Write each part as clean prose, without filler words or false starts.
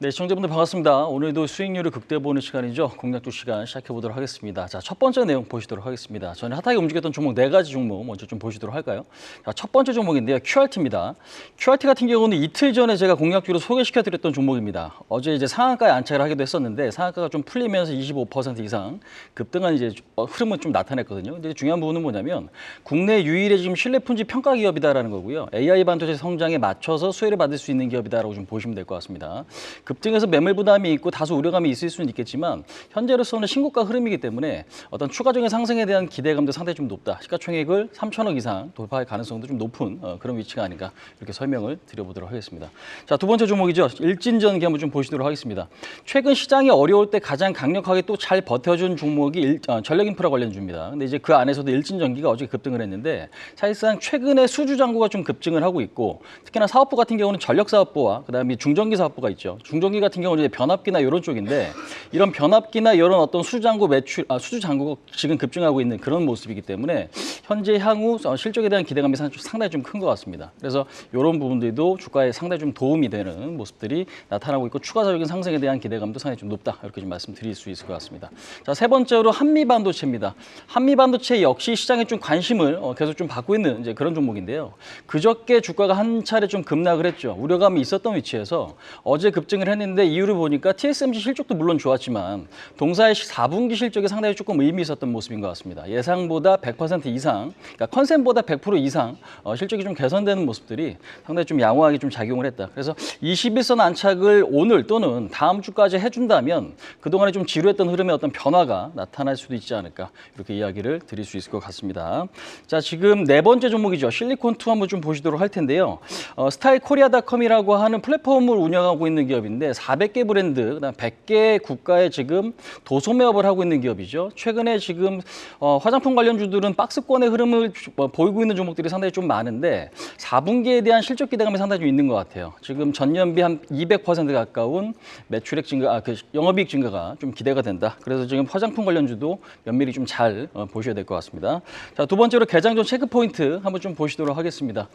네, 시청자분들 반갑습니다. 오늘도 수익률을 극대화 보는 시간이죠. 공략주 시간 시작해 보도록 하겠습니다. 자, 첫 번째 내용 보시도록 하겠습니다. 저는 핫하게 움직였던 종목 4가지 종목 먼저 좀 보시도록 할까요? 자, 첫 번째 종목인데요. QRT입니다. QRT 같은 경우는 이틀 전에 제가 공략주로 소개시켜 드렸던 종목입니다. 어제 이제 상한가에 안착을 하기도 했었는데 상한가가 좀 풀리면서 25% 이상 급등한 이제 흐름은 좀 나타냈거든요. 근데 중요한 부분은 뭐냐면 국내 유일의 지금 신뢰품질 평가 기업이다라는 거고요. AI 반도체 성장에 맞춰서 수혜를 받을 수 있는 기업이다라고 좀 보시면 될 것 같습니다. 급등해서 매물 부담이 있고 다소 우려감이 있을 수는 있겠지만 현재로서는 신고가 흐름이기 때문에 어떤 추가적인 상승에 대한 기대감도 상당히 좀 높다. 시가총액을 3천억 이상 돌파할 가능성도 좀 높은 그런 위치가 아닌가 이렇게 설명을 드려보도록 하겠습니다. 자, 두 번째 종목이죠. 일진전기 한번 좀 보시도록 하겠습니다. 최근 시장이 어려울 때 가장 강력하게 또 잘 버텨준 종목이 전력인프라 관련주입니다. 근데 이제 그 안에서도 일진전기가 어제 급등을 했는데 사실상 최근에 수주장구가 좀 급증을 하고 있고 특히나 사업부 같은 경우는 전력사업부와 그다음에 중전기 사업부가 있죠. 중전기 같은 경우는 이제 변압기나 이런 쪽인데 이런 변압기나 이런 어떤 수주장구 수주장구가 지금 급증하고 있는 그런 모습이기 때문에 현재 향후 실적에 대한 기대감이 상당히 좀 큰 것 같습니다. 그래서 이런 부분들도 주가에 상당히 좀 도움이 되는 모습들이 나타나고 있고 추가적인 상승에 대한 기대감도 상당히 좀 높다 이렇게 좀 말씀드릴 수 있을 것 같습니다. 자, 세 번째로 한미반도체입니다. 한미반도체 역시 시장에 좀 관심을 계속 좀 받고 있는 이제 그런 종목인데요. 그저께 주가가 한 차례 좀 급락을 했죠. 우려감이 있었던 위치에서 어제 급증을 했는데 이유를 보니까 TSMC 실적도 물론 좋았지만 동사의 4분기 실적이 상당히 조금 의미 있었던 모습인 것 같습니다. 예상보다 100% 이상, 그러니까 컨센보다 100% 이상 실적이 좀 개선되는 모습들이 상당히 좀 양호하게 좀 작용을 했다. 그래서 21선 안착을 오늘 또는 다음 주까지 해준다면 그동안에 좀 지루했던 흐름의 어떤 변화가 나타날 수도 있지 않을까 이렇게 이야기를 드릴 수 있을 것 같습니다. 자, 지금 네 번째 종목이죠. 실리콘2 한번 좀 보시도록 할 텐데요. 스타일코리아닷컴이라고 하는 플랫폼을 운영하고 있는 기업인데 400개 브랜드, 그다음 100개 국가에 지금 도소매업을 하고 있는 기업이죠. 최근에 지금 화장품 관련주들은 박스권의 흐름을 보이고 있는 종목들이 상당히 좀 많은데 4분기에 대한 실적 기대감이 상당히 좀 있는 것 같아요. 지금 전년비 한 200% 가까운 매출액 증가, 영업이익 증가가 좀 기대가 된다. 그래서 지금 화장품 관련주도 면밀히 좀 잘 보셔야 될 것 같습니다. 자, 두 번째로 개장 전 체크 포인트 한번 좀 보시도록 하겠습니다.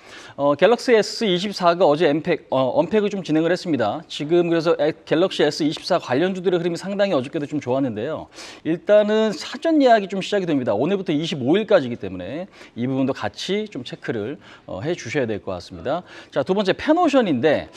갤럭시 S24가 어제 언팩을 좀 진행을 했습니다. 지금 그래서 갤럭시 S24 관련주들의 흐름이 상당히 어저께도 좀 좋았는데요. 일단은 사전 예약이 좀 시작이 됩니다. 오늘부터 25일까지이기 때문에 이 부분도 같이 좀 체크를 해 주셔야 될 것 같습니다. 자, 두 번째 펜오션인데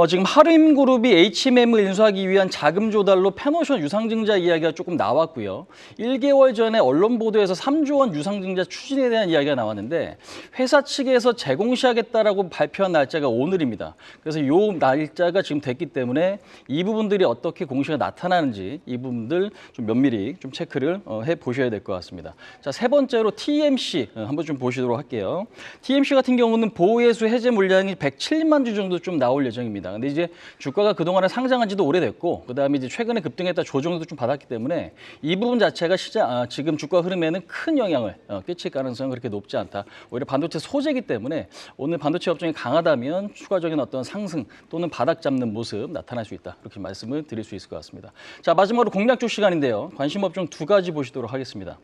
지금 하림그룹이 HMM을 인수하기 위한 자금 조달로 펜오션 유상증자 이야기가 조금 나왔고요. 1개월 전에 언론 보도에서 3조 원 유상증자 추진에 대한 이야기가 나왔는데 회사 측에서 제공시하겠다라고 발표한 날짜가 오늘입니다. 그래서 이 날짜가 지금 됐기 때문에 이 부분들이 어떻게 공시가 나타나는지 이 부분들 좀 면밀히 좀 체크를 해 보셔야 될 것 같습니다. 자, 세 번째로 TMC 한번 좀 보시도록 할게요. TMC 같은 경우는 보호예수 해제 물량이 107만 주 정도 좀 나올 예정입니다. 근데 이제 주가가 그동안에 상장한 지도 오래됐고 그다음에 이제 최근에 급등했다 조정도 좀 받았기 때문에 이 부분 자체가 지금 주가 흐름에는 큰 영향을 끼칠 가능성은 그렇게 높지 않다. 오히려 반도체 소재이기 때문에 오늘 반도체 업종이 강하다면 추가적인 어떤 상승 또는 바닥 잡는 모습 나타날 수 있다. 그렇게 말씀을 드릴 수 있을 것 같습니다. 자, 마지막으로 공략주 시간인데요. 관심 업종 2가지 보시도록 하겠습니다.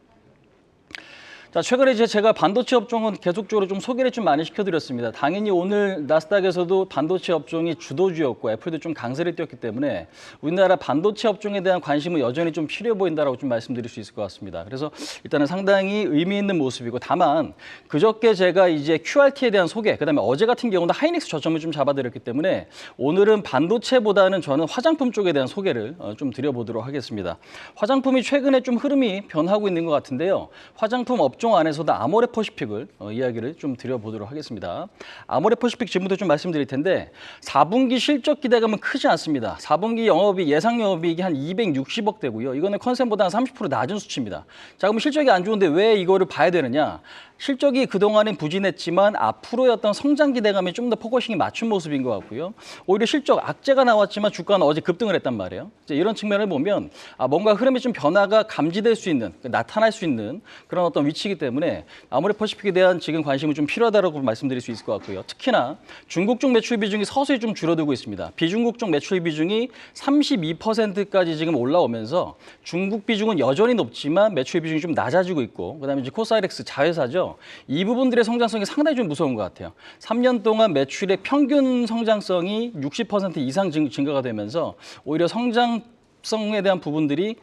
자, 최근에 이제 제가 반도체 업종은 계속적으로 좀 소개를 좀 많이 시켜드렸습니다. 당연히 오늘 나스닥에서도 반도체 업종이 주도주였고 애플도 좀 강세를 띄었기 때문에 우리나라 반도체 업종에 대한 관심은 여전히 좀 필요해 보인다라고 좀 말씀드릴 수 있을 것 같습니다. 그래서 일단은 상당히 의미 있는 모습이고 다만 그저께 제가 이제 QRT에 대한 소개, 그다음에 어제 같은 경우는 하이닉스 저점을 좀 잡아드렸기 때문에 오늘은 반도체보다는 저는 화장품 쪽에 대한 소개를 좀 드려보도록 하겠습니다. 화장품이 최근에 좀 흐름이 변하고 있는 것 같은데요. 화장품 업종 안에서도 아모레퍼시픽을 이야기를 좀 드려보도록 하겠습니다. 아모레퍼시픽 지금부터 좀 말씀드릴 텐데 4분기 실적 기대감은 크지 않습니다. 4분기 영업이익, 예상 영업이익이 한 260억 되고요. 이거는 컨센보다 한 30% 낮은 수치입니다. 자, 그럼 실적이 안 좋은데 왜 이거를 봐야 되느냐? 실적이 그동안은 부진했지만 앞으로의 어떤 성장 기대감에 좀 더 포커싱이 맞춘 모습인 것 같고요. 오히려 실적 악재가 나왔지만 주가는 어제 급등을 했단 말이에요. 이런 측면을 보면 뭔가 흐름에 좀 변화가 감지될 수 있는, 나타날 수 있는 그런 어떤 위치이기 때문에 아모레퍼시픽에 대한 지금 관심은 좀 필요하다고 말씀드릴 수 있을 것 같고요. 특히나 중국 쪽 매출 비중이 서서히 좀 줄어들고 있습니다. 비중국 쪽 매출 비중이 32%까지 지금 올라오면서 중국 비중은 여전히 높지만 매출 비중이 좀 낮아지고 있고 그다음에 이제 코사이렉스 자회사죠. 있는데요. 이 부분들의 성장성이 상당히 좀 무서운 것 같아요. 3년 동안 매출의 평균 성장성이 60% 이상 증가가 되면서 오히려 성장성에 대한 부분들이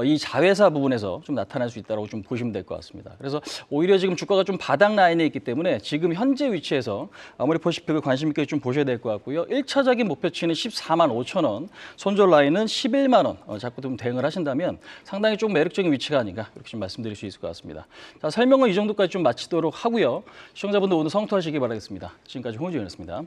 이 자회사 부분에서 좀 나타날 수 있다고 좀 보시면 될 것 같습니다. 그래서 오히려 지금 주가가 좀 바닥 라인에 있기 때문에 지금 현재 위치에서 아무리 퍼시픽을 관심 있게 좀 보셔야 될 것 같고요. 1차적인 목표치는 14만 5천 원, 손절 라인은 11만 원 자꾸 좀 대응을 하신다면 상당히 좀 매력적인 위치가 아닌가 이렇게 좀 말씀드릴 수 있을 것 같습니다. 자, 설명은 이 정도까지 좀 마치도록 하고요. 시청자분들 오늘 성투하시기 바라겠습니다. 지금까지 홍우주였습니다.